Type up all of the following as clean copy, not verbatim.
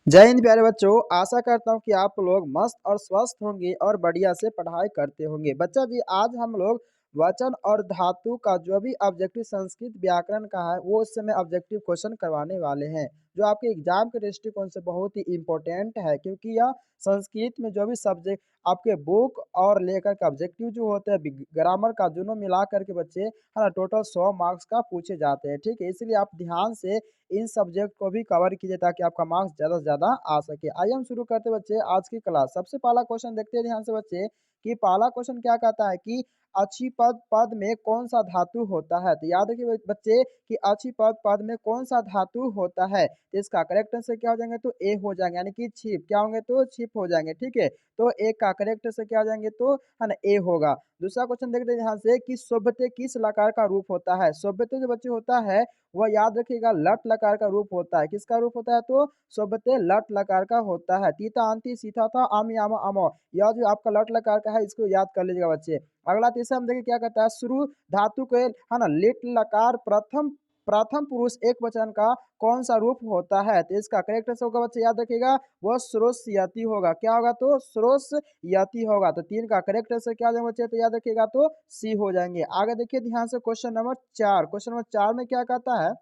जय हिंद प्यारे बच्चों। आशा करता हूँ कि आप लोग मस्त और स्वस्थ होंगे और बढ़िया से पढ़ाई करते होंगे। बच्चा जी, आज हम लोग वचन और धातु का जो भी ऑब्जेक्टिव संस्कृत व्याकरण का है वो इस समय ऑब्जेक्टिव क्वेश्चन करवाने वाले हैं, जो आपके एग्जाम के दृष्टिकोण से बहुत ही इम्पोर्टेंट है, क्योंकि यह संस्कृत में जो भी सब्जेक्ट आपके बुक और लेकर के ऑब्जेक्टिव जो होते हैं ग्रामर का दोनों मिला करके बच्चे है ना टोटल 100 मार्क्स का पूछे जाते हैं। ठीक है, इसलिए आप ध्यान से इन सब्जेक्ट को भी कवर कीजिए ताकि आपका मार्क्स ज़्यादा से ज़्यादा आ सके। आइए हम शुरू करते बच्चे आज की क्लास। सबसे पहला क्वेश्चन देखते हैं ध्यान से बच्चे कि पहला क्वेश्चन क्या कहता है कि अच्छी पद पद में कौन सा धातु होता है। तो याद रखिए बच्चे कि अच्छी पद पद में कौन सा धातु होता है। तो इसका करेक्ट आंसर क्या हो जाएंगे तो ए हो जाएंगे, यानी कि छिप क्या होंगे तो छिप हो जाएंगे। ठीक है, तो एक का करेक्ट आंसर क्या हो जाएंगे तो है ना ए होगा। दूसरा क्वेश्चन देखते हैं ध्यान से कि सोबते किस लकार का रूप होता है। सोबते जो बच्चे होता है वह याद रखिएगा लट लकार का रूप होता है। किसका रूप होता है तो सोबते लट लकार का होता है। तीता अंति सीता था आम यामा अमो, यह जो आपका लट लकार का है इसको याद कर लीजिएगा बच्चे। अगला तीसरा हम देखिए क्या कहता है, शुरू धातु के है ना लिट लकार प्रथम प्रथम पुरुष एक वचन का कौन सा रूप होता है। तो इसका करेक्ट आंसर होगा बच्चे याद रखिएगा वह स्रोत यति होगा। क्या होगा तो स्रोत यति होगा। तो तीन का करेक्ट आंसर क्या हो जाएगा बच्चे तो याद रखिएगा तो सी हो जाएंगे। आगे देखिए ध्यान से क्वेश्चन नंबर 4। क्वेश्चन नंबर 4 में क्या कहता है,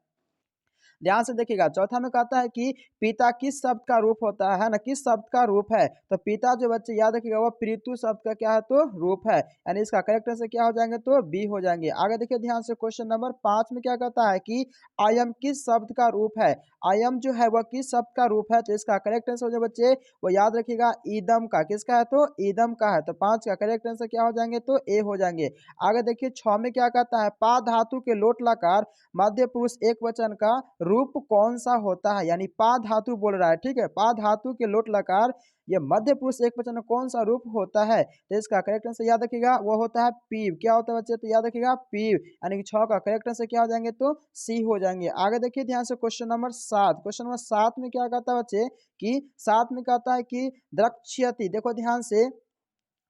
ध्यान से देखिएगा। चौथा में कहता है कि पिता किस शब्द का रूप होता है ना, किस शब्द का रूप है। तो पिता जो बच्चे याद रखिएगा वह प्रीतु शब्द का क्या है तो रूप है, यानी इसका करेक्ट आंसर क्या हो जाएंगे तो बी हो जाएंगे। आगे देखिए ध्यान से क्वेश्चन नंबर 5 में क्या कहता है कि आयम किस शब्द का रूप है। आयम जो है वह किस शब्द का रूप है। तो इसका करेक्ट आंसर हो जाए बच्चे वो याद रखिएगा ईदम का। किसका है तो ईदम का है। तो 5 का करेक्ट आंसर क्या हो जाएंगे तो ए हो जाएंगे। आगे देखिए 6 में क्या कहता है, पा धातु के लोट लकार मध्य पुरुष एक वचन का रूप कौन सा होता है। यानी पा धातु बोल रहा है। ठीक है, पा धातु के लोट लकार ये मध्य पुरुष एक वचन में कौन सा रूप होता है। तो इसका करेक्ट आंसर याद रखिएगा वो होता है पीव। क्या होता है बच्चे तो याद रखिएगा पीव, यानी कि 6 का करेक्ट आंसर क्या हो जाएंगे तो सी हो जाएंगे। आगे देखिए ध्यान से क्वेश्चन नंबर 7। क्वेश्चन नंबर 7 में क्या कहता है बच्चे कि 7 में कहता है कि द्रक्ष्यति। देखो ध्यान से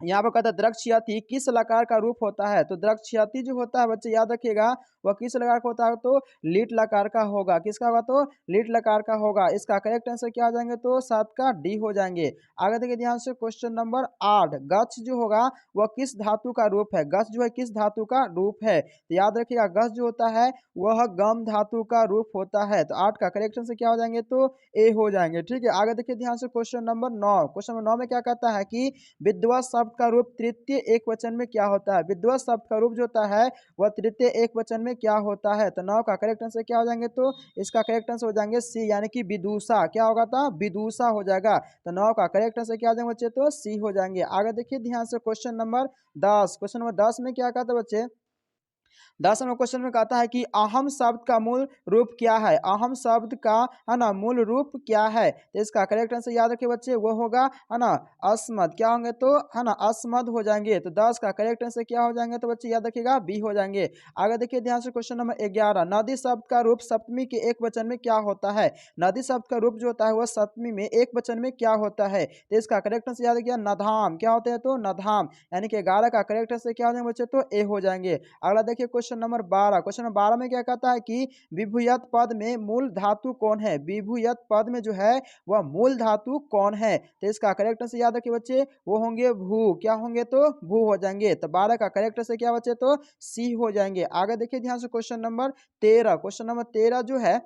यहाँ पर कहता है द्रक्ष्यति किस लकार का रूप होता है। तो द्रक्ष्यति जो होता है बच्चे याद रखिएगा वह किस लकार का होता है तो लीट लकार का होगा। किसका होगा तो लीट लकार का होगा। इसका करेक्ट आंसर क्या आ जाएंगे तो 7 का डी हो जाएंगे। आगे देखिए ध्यान से क्वेश्चन नंबर 8। गच्छ जो होगा वह किस धातु का रूप है। गच्छ जो है किस धातु का रूप है। तो याद रखिएगा गच्छ जो होता है वह गम धातु का रूप होता है। तो 8 का करेक्ट आंसर क्या हो जाएंगे तो ए हो जाएंगे। ठीक है, आगे देखिए ध्यान से क्वेश्चन नंबर 9। क्वेश्चन नंबर 9 में क्या कहता है कि विद्वत शब्द का रूप तृतीय एक वचन में क्या होता है। विद्वत शब्द का रूप जो होता है वह तृतीय एक वचन में क्या होता है। तो 9 का करेक्ट आंसर क्या हो जाएंगे तो इसका करेक्ट आंसर हो जाएंगे सी, यानी कि विदुषा। क्या होगा था विदुषा हो जाएगा। तो 9 का करेक्ट आंसर क्या हो जाएंगे बच्चे तो सी हो जाएंगे। आगे देखिए ध्यान से क्वेश्चन नंबर 10। क्वेश्चन नंबर 10 में क्या कहता है बच्चे, 10वें क्वेश्चन में कहता है कि अहम शब्द का मूल रूप क्या है। अहम शब्द का है ना मूल रूप क्या है। तो इसका करेक्ट आंसर याद रखिए बच्चे वो होगा है ना अस्मद। क्या होंगे तो है ना अस्मद हो जाएंगे। तो 10 का करेक्ट आंसर क्या हो जाएंगे तो बच्चे याद रखिएगा बी हो जाएंगे। आगे देखिए ध्यान से क्वेश्चन नंबर 11। नदी शब्द का रूप सप्तमी के एक वचन में क्या होता है। नदी शब्द का रूप जो होता है वह सप्तमी में एक वचन में क्या होता है। तो इसका करेक्ट आंसर याद रखिए नधाम। क्या होते हैं तो नधाम, यानी कि 11 का करेक्ट आंसर क्या हो जाएंगे बच्चे तो ए हो जाएंगे। अगला देखिए क्वेश्चन नंबर 12। क्वेश्चन नंबर 12 में क्या कहता है कि विभुयत पद में मूल धातु कौन है। विभुयत पद में जो है वह मूल धातु कौन है। तो इसका करेक्ट आंसर याद रखिए बच्चे वो होंगे भू। क्या होंगे तो भू हो जाएंगे। तो 12 का करेक्ट आंसर क्या बच्चे तो सी हो जाएंगे। आगे देखिए ध्यान से क्वेश्चन नंबर 13। क्वेश्चन नंबर 13 जो है,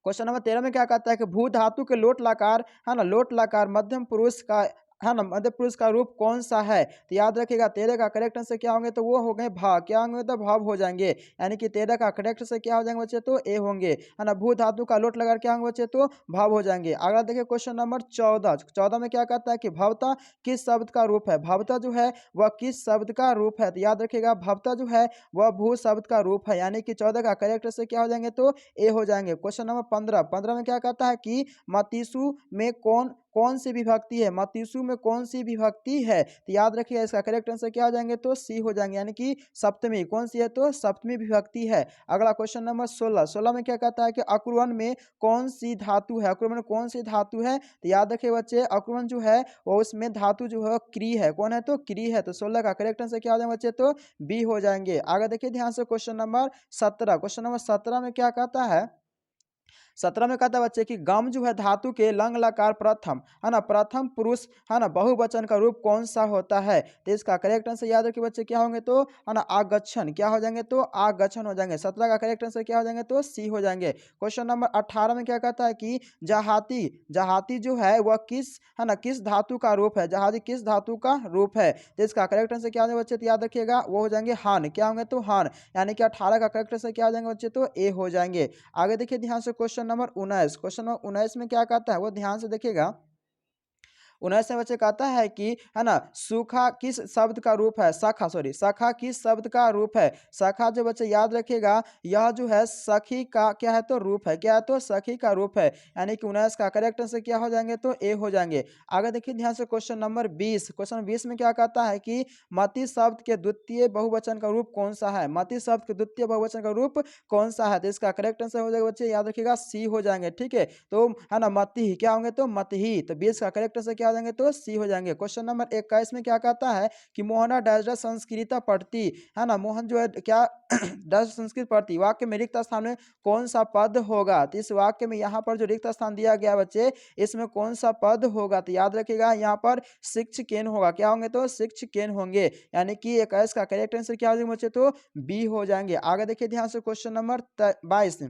क्वेश्चन नंबर 13 में क्या कहता है कि भू धातु के लोट लकार है ना लोट लकार मध्यम पुरुष का है ना मध्य पुरुष का रूप कौन सा है। तो याद रखिएगा 13 का करेक्ट आंसर क्या होंगे तो वो हो गए भा। क्या होंगे तो भाव हो जाएंगे, यानी कि 13 का करेक्ट आंसर क्या हो जाएंगे बच्चे तो ए होंगे है ना। भू धातु का लोट लगा क्या होंगे बच्चे तो भाव हो जाएंगे। अगला देखिए क्वेश्चन नंबर 14। 14 में क्या कहता है कि भवता किस शब्द का रूप है। भवता जो है वह किस शब्द का रूप है। तो याद रखिएगा भवता जो है वह भू शब्द का रूप है, यानी कि 14 का करेक्ट आंसर क्या हो जाएंगे तो ए हो जाएंगे। Question number 15। 15 में क्या कहता है कि मतीसु में कौन कौन सी विभक्ति है। मतीसु में कौन सी विभक्ति है। तो याद रखिएगा इसका करेक्ट आंसर क्या हो जाएंगे तो सी हो जाएंगे, यानी कि सप्तमी। कौन सी है तो सप्तमी विभक्ति है। अगला क्वेश्चन नंबर 16। 16 में क्या कहता है कि अकुर्वन में कौन सी धातु है। अकुर्वन में कौन सी धातु है। तो याद रखिए बच्चे अकुर्वन जो है वो उसमें धातु जो है क्री है। कौन है तो क्री है। तो 16 का करेक्ट आंसर क्या हो जाएंगे बच्चे तो बी हो जाएंगे। आगे देखिए ध्यान से क्वेश्चन नंबर 17। क्वेश्चन नंबर 17 में क्या कहता है, 17 में कहता है बच्चे कि गम जो है धातु के लंग लकार प्रथम, है ना, प्रथम पुरुष, है ना, बहुवचन का रूप कौन सा होता है? तो इसका करेक्ट आंसर याद रखिए बच्चे क्या होंगे तो, है ना, आगच्छन, क्या हो जाएंगे तो आगच्छन हो जाएंगे। 17 का करेक्ट आंसर क्या हो जाएंगे तो सी हो जाएंगे। क्वेश्चन नंबर 18 में क्या कहता है कि जहाती, जहाती जो है वह किस, है ना, किस धातु का रूप है? जहाती किस धातु का रूप है? तो इसका करेक्ट आंसर क्या हो जाएगा बच्चे तो याद रखिएगा वो हो जाएंगे हान, क्या होंगे तो हान, यानी कि 18 का करेक्ट आंसर क्या हो जाएंगे बच्चे तो ए हो जाएंगे। आगे देखिए ध्यान से क्वेश्चन नंबर 19, क्वेश्चन नंबर 19 में क्या कहता है वो ध्यान से देखिएगा। 19 में बच्चे कहता है कि, है ना, सूखा किस शब्द का रूप है? शाखा, सॉरी, शाखा किस शब्द का रूप है? शाखा जो बच्चे याद रखिएगा यह जो है सखी का क्या है तो रूप है, क्या है तो सखी का रूप है, यानी कि 19 का करेक्ट आंसर क्या हो जाएंगे तो ए हो जाएंगे। आगे देखिए ध्यान से क्वेश्चन नंबर 20, क्वेश्चन 20 में क्या कहता है कि मति शब्द के द्वितीय बहुवचन का रूप कौन सा है? मति शब्द के द्वितीय बहुवचन का रूप कौन सा है? तो इसका करेक्ट आंसर हो जाएगा बच्चे याद रखिएगा सी हो जाएंगे, ठीक है। तो, है ना, मति ही, क्या होंगे तो मति ही, तो 20 का करेक्ट आंसर क्या हो जाएंगे तो सी हो जाएंगे। क्वेश्चन नंबर 21 में क्या कहता है कि मोहना डैश डैश संस्कृत पढ़ती, है ना, मोहन जो है क्या डैश संस्कृत पढ़ती, वाक्य में रिक्त स्थान में कौन सा पद होगा? तो इस वाक्य में यहाँ पर जो रिक्त स्थान दिया गया बच्चे इसमें कौन सा पद होगा? तो याद रखिएगा यहाँ पर शिक्षकेन होगा, क्या होंगे तो शिक्षकेन होंगे, यानी कि 21 का करेक्ट आंसर क्या हो जाएगा बच्चे तो बी हो जाएंगे। आगे देखिए ध्यान से क्वेश्चन नंबर 22,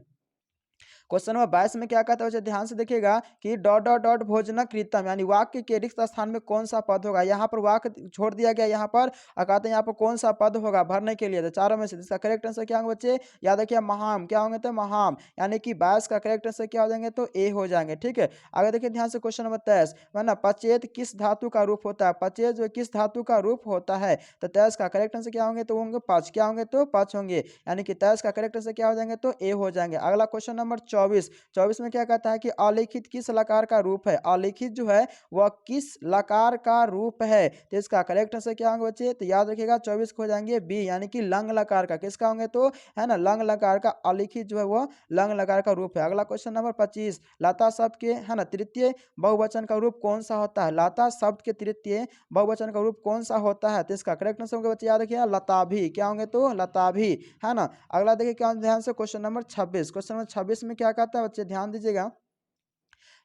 क्वेश्चन नंबर 22 में क्या कहता है बच्चे ध्यान से देखिएगा कि डॉट डॉट डॉट भोजन कृतम, यानी वाक्य के रिक्त स्थान में कौन सा पद होगा? यहाँ पर वाक्य छोड़ दिया गया यहाँ पर, और कहते हैं यहाँ पर कौन सा पद होगा भरने के लिए? तो चारों में से इसका करेक्ट आंसर क्या होंगे बच्चे याद रखिए महाम, क्या होंगे तो महाम, यानी कि 22 का करेक्ट आंसर क्या हो जाएंगे तो ए हो जाएंगे, ठीक है। आगे देखिए ध्यान से क्वेश्चन नंबर 23, है ना, पचेत किस धातु का रूप होता है? पचेत जो किस धातु का रूप होता है? तो 23 का करेक्ट आंसर क्या होंगे तो होंगे पच, क्या होंगे तो पच होंगे, यानी कि 23 का करेक्ट आंसर क्या हो जाएंगे तो ए हो जाएंगे। अगला क्वेश्चन नंबर 24, 24 में क्या कहता है कि अलिखित किस लकार का रूप है? अलिखित जो है वह किस लकार का रूप है? तो इसका करेक्ट आंसर क्या होंगे बच्चे तो याद रखिएगा 24 को हो जाएंगे बी, यानी कि लंग लकार का, किसका होंगे तो, है ना, लंग लकार का अलिखित जो है वह लंग लकार का रूप है। अगला क्वेश्चन नंबर 25, लता शब्द के, है ना, तृतीय बहुवचन का रूप कौन सा होता है? लता शब्द के तृतीय बहुवचन का रूप कौन सा होता है? तो इसका करेक्ट आंसर होंगे बच्चे याद रखिएगा लताभी, क्या होंगे तो लताभी, है ना। अगला देखिए क्या ध्यान से क्वेश्चन नंबर 26, क्वेश्चन नंबर 26 में क्या कहता है बच्चे ध्यान दीजिएगा।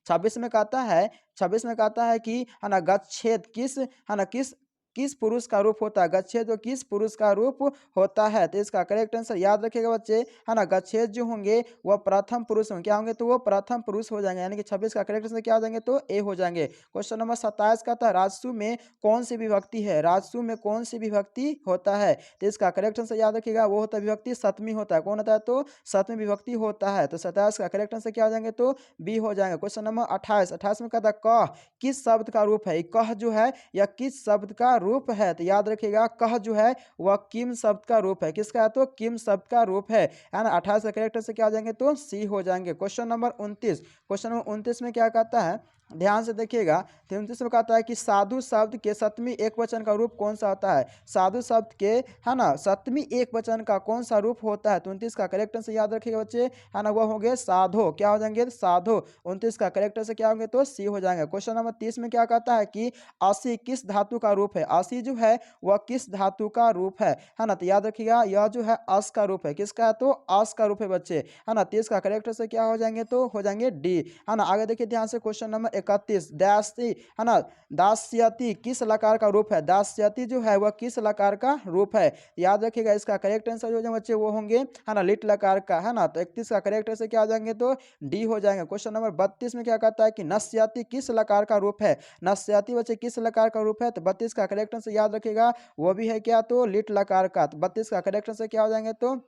26 में कहता है, 26 में कहता है कि, है ना, गच्छेद किस, है ना, किस किस पुरुष का रूप होता है? गच्छेद जो किस पुरुष का रूप होता है? तो इसका करेक्ट आंसर याद रखिएगा बच्चे, है ना, गच्छेद जो होंगे वह प्रथम पुरुष होंगे, क्या होंगे तो वो प्रथम पुरुष हो जाएंगे, यानी कि 26 का करेक्ट आंसर क्या हो जाएंगे तो ए हो जाएंगे। क्वेश्चन नंबर 27 कहता है राजसु में कौन सी विभक्ति है? राजसु में कौन सी विभक्ति होता है? तो इसका करेक्ट आंसर याद रखिएगा वो होता है विभक्ति सप्तमी होता है, कौन होता है तो सप्तमी विभक्ति होता है। तो 27 का करेक्ट आंसर क्या हो जाएंगे तो बी हो जाएंगे। क्वेश्चन नंबर 28, 28 में कहता है कह किस शब्द का रूप है? कह जो है या किस शब्द का रूप है? तो याद रखिएगा कह जो है वह किम शब्द का रूप है, किसका है तो किम शब्द का रूप है ना। 28 का करेक्ट से क्या हो जाएंगे तो सी हो जाएंगे। क्वेश्चन नंबर 29, क्वेश्चन नंबर 29 में क्या कहता है ध्यान से देखिएगा। 29 में कहता है कि साधु शब्द के सप्तमी एक वचन का रूप कौन सा होता है? साधु शब्द के, है ना, सप्तमी एक वचन का कौन सा रूप होता है? 29 का करेक्ट से याद रखिएगा बच्चे, है ना, वह होंगे साधो, क्या हो जाएंगे साधो। 29 का करेक्ट से क्या होंगे तो सी हो जाएंगे। क्वेश्चन नंबर 30 में क्या कहता है कि असी किस धातु का रूप है? असी जो है वह किस धातु का रूप है ना। तो याद रखिएगा यह जो है अस का रूप है, किसका है तो अस का रूप है बच्चे, है ना। 30 का करेक्ट से क्या हो जाएंगे तो हो जाएंगे डी, है ना। आगे देखिए ध्यान से क्वेश्चन नंबर 31, दासी, है ना, दास्यति किस लकार का रूप है? दास्यति जो है वह किस लकार का रूप है? याद रखिएगा इसका करेक्ट आंसर जो बच्चे वो होंगे, है ना, लिट लकार का, है ना। तो 31 का करेक्ट से क्या हो जाएंगे तो डी हो जाएंगे। क्वेश्चन नंबर 32 में क्या कहता है कि नस्यति किस लकार का रूप है? नस्यति बच्चे किस लकार का रूप है? तो 32 का करेक्ट आंसर याद रखिएगा वो भी है क्या तो लिट लकार का। तो 32 का करेक्ट आंसर क्या हो जाएंगे तो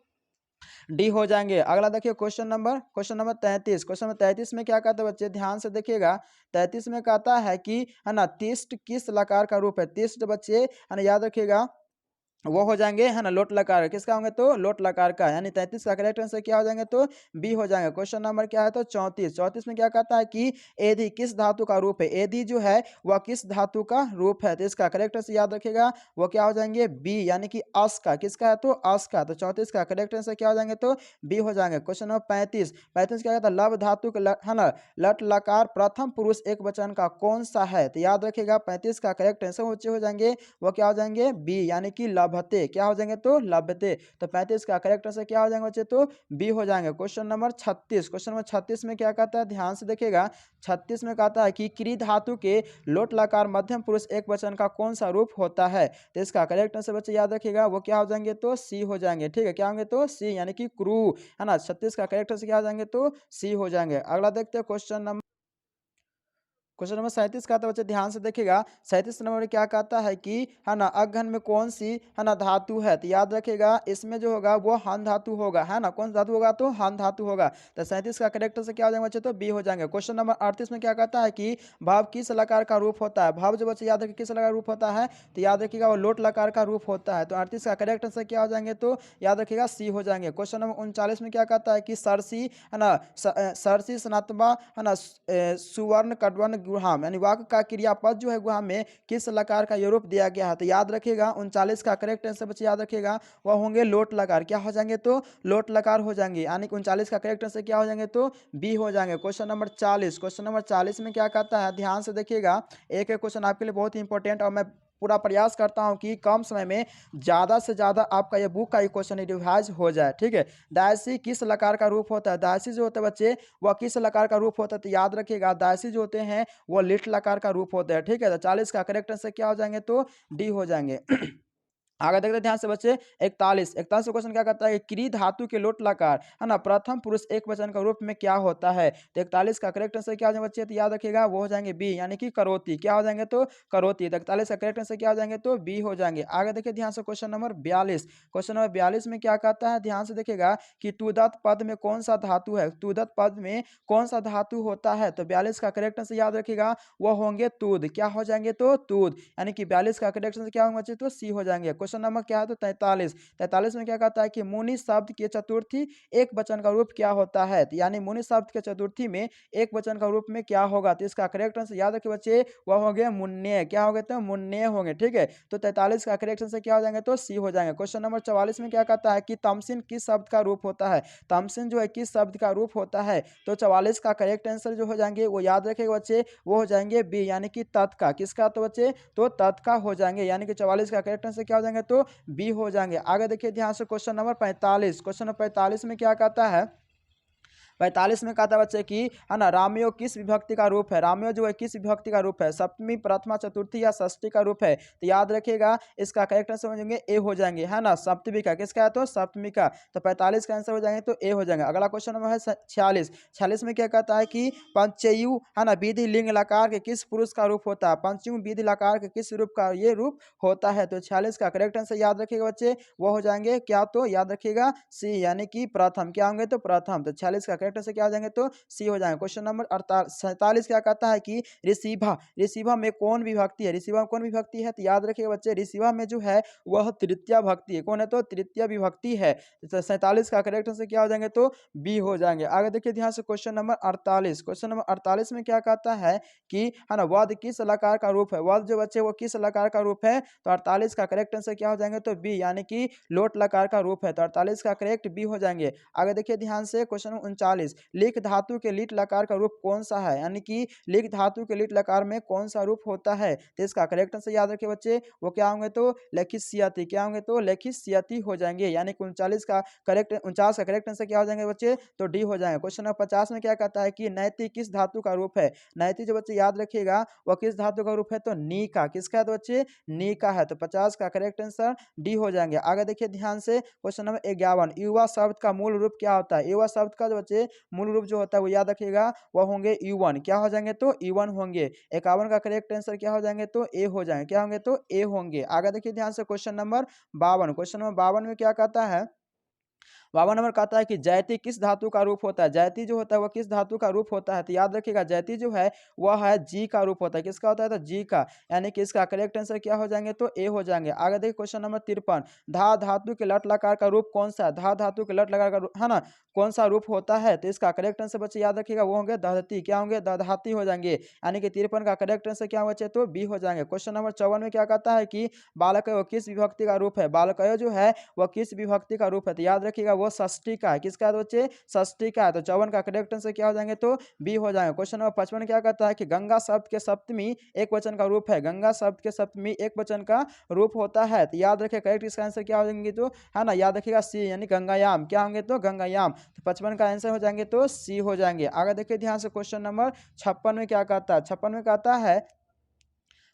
डी हो जाएंगे। अगला देखिए क्वेश्चन नंबर 33, क्वेश्चन नंबर 33 में क्या कहता है बच्चे ध्यान से देखिएगा। 33 में कहता है कि, है ना, तिष्ट किस लकार का रूप है? तिष्ट बच्चे, है ना, याद रखिएगा वो हो जाएंगे, है ना, लोट लकार, किसका होंगे तो लोट लकार का, यानी 33 का करेक्ट आंसर क्या हो जाएंगे तो बी हो जाएंगे। क्वेश्चन नंबर क्या है तो 34, 34 में क्या कहता है कि एधी किस धातु का रूप है? एधी जो है वह किस धातु का रूप है? तो इसका करेक्ट आंसर याद रखिएगा वो क्या हो जाएंगे बी, यानी कि अस का, किसका है तो अस का। तो 34 का करेक्ट आंसर क्या हो जाएंगे तो बी हो जाएंगे। क्वेश्चन नंबर 35, 35 क्या कहता है लव धातु का, है ना, लट लकार प्रथम पुरुष एक वचन का कौन सा है? तो याद रखिएगा 35 का करेक्ट आंसर हो जाएंगे वो क्या हो जाएंगे बी, यानी कि लभ लभते, क्या हो जाएंगे तो लभते। तो 35 का करेक्ट आंसर क्या हो जाएंगे बच्चे तो बी हो जाएंगे। क्वेश्चन नंबर 36, क्वेश्चन नंबर 36 में क्या कहता है, ध्यान से देखिएगा। 36 में कहता है कि क्री धातु के लोट लकार मध्यम पुरुष एक वचन का कौन सा रूप होता है। तो इसका करेक्ट आंसर बच्चे याद रखिएगा, वो क्या हो जाएंगे तो सी हो जाएंगे। ठीक है, क्या होंगे तो सी यानी कि क्रू, है ना। 36 का करेक्ट आंसर क्या हो जाएंगे तो सी हो जाएंगे। अगला देखते हैं क्वेश्चन नंबर 37 का, तो बच्चे ध्यान से देखिएगा। 37 नंबर में क्या कहता है कि, है ना, अघन में कौन सी, है ना, धातु है। तो याद रखिएगा इसमें जो होगा वो हन धातु होगा, है ना। कौन सा धातु होगा तो हन धातु होगा। तो 37 का करेक्ट से क्या हो जाएगा बच्चे तो बी हो जाएंगे। क्वेश्चन नंबर 38 में क्या कहता है कि भाव किस लकार का रूप होता है। भाव जो बच्चे याद रखिए किस लकार रूप होता है, तो याद रखिएगा वो लोट लकार का रूप होता है। तो 38 का करेक्ट आंसर क्या हो जाएंगे तो याद रखिएगा सी हो जाएंगे। क्वेश्चन नंबर 39 में क्या कहता है कि सरसी, है ना, सरसी स्नातवा, है ना, सुवर्ण कटवन गुहाम, यानी वाक्य का क्रियापद जो है गुहाम में किस लकार का यूरोप दिया गया है। तो याद रखिएगा 39 का करेक्ट आंसर बच्चे याद रखिएगा वह होंगे लोट लकार, क्या हो जाएंगे तो लोट लकार हो जाएंगे, यानी कि 39 का करेक्ट आंसर क्या हो जाएंगे तो बी हो जाएंगे। क्वेश्चन नंबर 40, क्वेश्चन नंबर 40 में क्या कहता है, ध्यान से देखिएगा। एक एक क्वेश्चन आपके लिए बहुत ही इंपॉर्टेंट, और मैं पूरा प्रयास करता हूं कि कम समय में ज्यादा से ज्यादा आपका ये बुक का ये क्वेश्चन रिवाइज हो जाए। ठीक है, दायसी किस लकार का रूप होता है। दायसी जो होता है बच्चे वह किस लकार का रूप होता है, तो याद रखिएगा दायसी जो होते हैं वो लिट लकार का रूप होते हैं। ठीक है, तो 40 का करेक्ट आंसर क्या हो जाएंगे तो डी हो जाएंगे। आगे देखते हैं ध्यान से बच्चे। 41 क्वेश्चन क्या कहता है, क्री धातु के लोट लकार, है ना, प्रथम पुरुष एक वचन का रूप में क्या होता है। तो 41 का करेक्ट आंसर क्या हो जाएगा बच्चे, तो याद रखिएगा वो हो जाएंगे बी, यानी कि करोती, क्या हो जाएंगे तो करोती। 41 का करेक्ट आंसर क्या हो जाएंगे तो बी हो जाएंगे। आगे देखिए ध्यान से क्वेश्चन नंबर 42, क्वेश्चन नंबर 42 में क्या कहता है, ध्यान से देखिएगा कि तुदत पद में कौन सा धातु है। तुदत पद में कौन सा धातु होता है। तो 42 का करेक्ट आंसर याद रखिएगा वो होंगे तुद, क्या हो जाएंगे तो तुद, यानी कि 42 का करेक्ट आंसर क्या होंगे बच्चे तो सी हो जाएंगे। क्वेश्चन नंबर क्या है तो 43 में क्या कहता है कि मुनि शब्द की चतुर्थी एक वचन का रूप क्या होता है। तो यानी मुनि शब्द के चतुर्थी में एक वचन का रूप में क्या होगा। तो इसका करेक्ट आंसर याद रखिए बच्चे वह हो गए मुन्ने, क्या हो गए तो मुन्ने होंगे। ठीक है, तो 43 का करेक्ट आंसर क्या हो जाएंगे तो सी हो जाएंगे। क्वेश्चन नंबर 44 में क्या कहता है कि तमसिन किस शब्द का रूप होता है। तमसिन जो है किस शब्द का रूप होता है। तो 44 का करेक्ट आंसर जो हो जाएंगे वो याद रखेगा बच्चे वो हो जाएंगे बी, यानी कि तत् का, किसका तो बच्चे तो तत् का हो जाएंगे, यानी कि 44 का करेक्ट आंसर क्या हो जाएंगे तो बी हो जाएंगे। आगे देखिए ध्यान से क्वेश्चन नंबर 45, क्वेश्चन नंबर 45 में क्या कहता है, 45 में कहता है बच्चे की, है ना, रामयो किस विभक्ति का रूप है। रामयो जो है किस विभक्ति का रूप है, सप्तमी, प्रथमा, चतुर्थी या षष्ठी का रूप है। तो याद रखिएगा इसका करेक्ट आंसर समझेंगे ए हो जाएंगे, है ना, सप्तमी का, किसका है तो सप्तमी का। तो 45 का आंसर हो जाएंगे तो ए हो जाएंगे। अगला क्वेश्चन नंबर है 46, 46 में क्या कहता है कि पंचयु, है ना, विधि लिंग लकार के किस पुरुष का रूप होता है। पंचयु विधि लकार के किस रूप का ये रूप होता है। तो 46 का करेक्ट आंसर याद रखिएगा बच्चे वो हो जाएंगे क्या तो याद रखिएगा सी, यानी कि प्रथम, क्या होंगे तो प्रथम। तो 46 का करेक्ट आंसर क्या हो जाएंगे तो सी हो जाएंगे। क्वेश्चन नंबर 47 क्या कहता है कि ऋषिभा, ऋषिभा में कौन विभक्ति है। ऋषिभा में कौन विभक्ति है, तो याद रखिएगा बच्चे ऋषिभा में जो है वह तृतीय भक्ति है। कौन है तो तृतीय विभक्ति है। तो 47 का करेक्ट आंसर क्या हो जाएंगे तो बी हो जाएंगे। आगे देखिए ध्यान से क्वेश्चन नंबर 48, क्वेश्चन नंबर 48 में क्या कहता है कि, है ना, वध किस लकार का रूप है। वध जो बच्चे वो किस लकार का रूप है। तो 48 का करेक्ट आंसर क्या हो जाएंगे तो बी, यानी कि लोट लकार का रूप है। तो 48 का करेक्ट बी हो जाएंगे। आगे देखिए ध्यान से क्वेश्चन नंबर 39, लिख धातु के लीट लकार का रूप कौन सा है, यानी कि लिख धातु के लीट लकार में कौन सा रूप होता है। तो इसका करेक्ट आंसर याद रखिए बच्चे वो क्या होंगे तो लेखित सियति, क्या होंगे तो लेखित सियति हो जाएंगे, यानी कि 39 का करेक्ट 49 का करेक्ट आंसर क्या हो जाएंगे बच्चे तो डी हो जाएंगे। क्वेश्चन नंबर 50 में क्या कहता है कि नैति किस धातु का रूप है। नैति जो बच्चे याद रखिएगा वह किस धातु का रूप है तो नी का, किसका है तो बच्चे नी का है। तो 50 का करेक्ट आंसर डी हो जाएंगे। आगे देखिए ध्यान से क्वेश्चन नंबर 51, युवा शब्द का मूल रूप क्या होता है। युवा शब्द का जो बच्चे मूल रूप जो होता है वो याद रखिएगा वह होंगे U1, क्या हो जाएंगे तो U1 होंगे। 51 का करेक्ट आंसर क्या हो जाएंगे तो ए हो जाएंगे, क्या होंगे तो ए होंगे। आगे देखिए ध्यान से क्वेश्चन नंबर 52, क्वेश्चन नंबर 52 में क्या कहता है, 52 नंबर कहता है कि जयति किस धातु का रूप होता है। जयति जो होता है वह किस धातु का रूप होता है। तो याद रखिएगा जयति जो है वह है जी का रूप होता है, किसका होता है तो जी का, यानी कि इसका करेक्ट आंसर क्या हो जाएंगे तो ए हो जाएंगे। आगे देखिए क्वेश्चन नंबर 53, धा धातु के लट लकार का रूप कौन सा है। धा धातु के लट लकार का रूप, है ना, कौन सा रूप होता है। तो इसका करेक्ट आंसर बच्चे याद रखिएगा वो होंगे दधती, क्या होंगे दधाती हो जाएंगे, यानी कि 53 का करेक्ट आंसर क्या बच्चे तो बी हो जाएंगे। क्वेश्चन नंबर 54 में क्या कहता है कि बालकयो किस विभक्ति का रूप है। बालकयो जो है वह किस विभक्ति का रूप है। तो याद रखिएगा वो षष्ठी का है। किसका है तो बच्चे षष्ठी का है। तो 54 का करेक्ट आंसर क्या हो जाएंगे तो बी हो जाएगा। क्वेश्चन नंबर 55 क्या कहता है कि गंगा शब्द के सप्तमी एक वचन का रूप है। गंगा शब्द के सप्तमी एक वचन का रूप होता है। तो याद रखिए करेक्ट इसका आंसर क्या हो जाएंगे तो है ना, याद रखिएगा सी यानी गंगायाम। क्या होंगे तो गंगायाम। तो 55 का आंसर हो जाएंगे तो सी हो जाएंगे। आगे देखिए ध्यान से क्वेश्चन नंबर 56 में क्या कहता है। 56 में कहता है,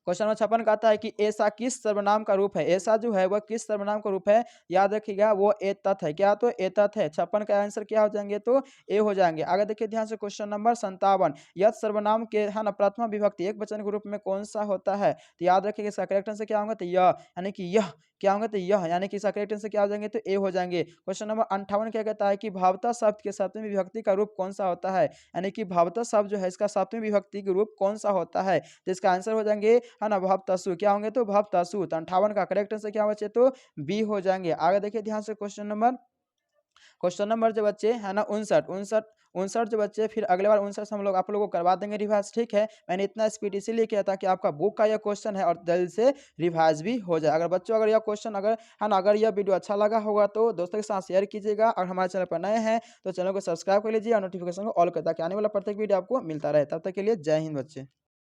क्वेश्चन नंबर 56 कहता है कि ऐसा किस सर्वनाम का रूप है। ऐसा जो है वह किस सर्वनाम का रूप है, याद रखिएगा वो एतत है। क्या तो एतत है। 56 का आंसर क्या हो जाएंगे तो ए हो जाएंगे। आगे देखिए ध्यान से क्वेश्चन नंबर 57, यह सर्वनाम के है ना प्रथमा विभक्ति एक वचन के रूप में कौन सा होता है। तो याद रखिएगा इसका करेक्ट आंसर क्या होगा तो यह यानी कि यह क्या होंगे तो यह यानी कि इसका करेक्ट आंसर क्या हो जाएंगे तो ए हो जाएंगे। क्वेश्चन नंबर 58 क्या कहता है कि भावता शब्द के सप्तमी विभक्ति का रूप कौन सा होता है। यानी कि भावता शब्द जो है इसका सप्तमी विभक्ति के रूप कौन सा होता है। तो इसका आंसर हो जाएंगे है ना भवतसु। क्या होंगे तो भवतसु। तो 58 का करेक्ट आंसर क्या बचे तो बी हो जाएंगे। आगे देखिए ध्यान से क्वेश्चन नंबर जो बच्चे है ना 59 59 59 जो बच्चे फिर अगले बार 59 हम लोग आप लोगों को करवा देंगे रिवाइज। ठीक है, मैंने इतना स्पीड इसीलिए किया था कि आपका बुक का यह क्वेश्चन है और जल्द से रिवाइज भी हो जाए। अगर बच्चों अगर यह क्वेश्चन अगर है ना अगर यह वीडियो अच्छा लगा होगा तो दोस्तों के साथ शेयर कीजिएगा और हमारे चैनल पर नए हैं तो चैनल को सब्सक्राइब कर लीजिए और नोटिफिकेशन को ऑल कर, ताकि आने वाला प्रत्येक वीडियो आपको मिलता रहे। तब तक के लिए जय हिंद बच्चे।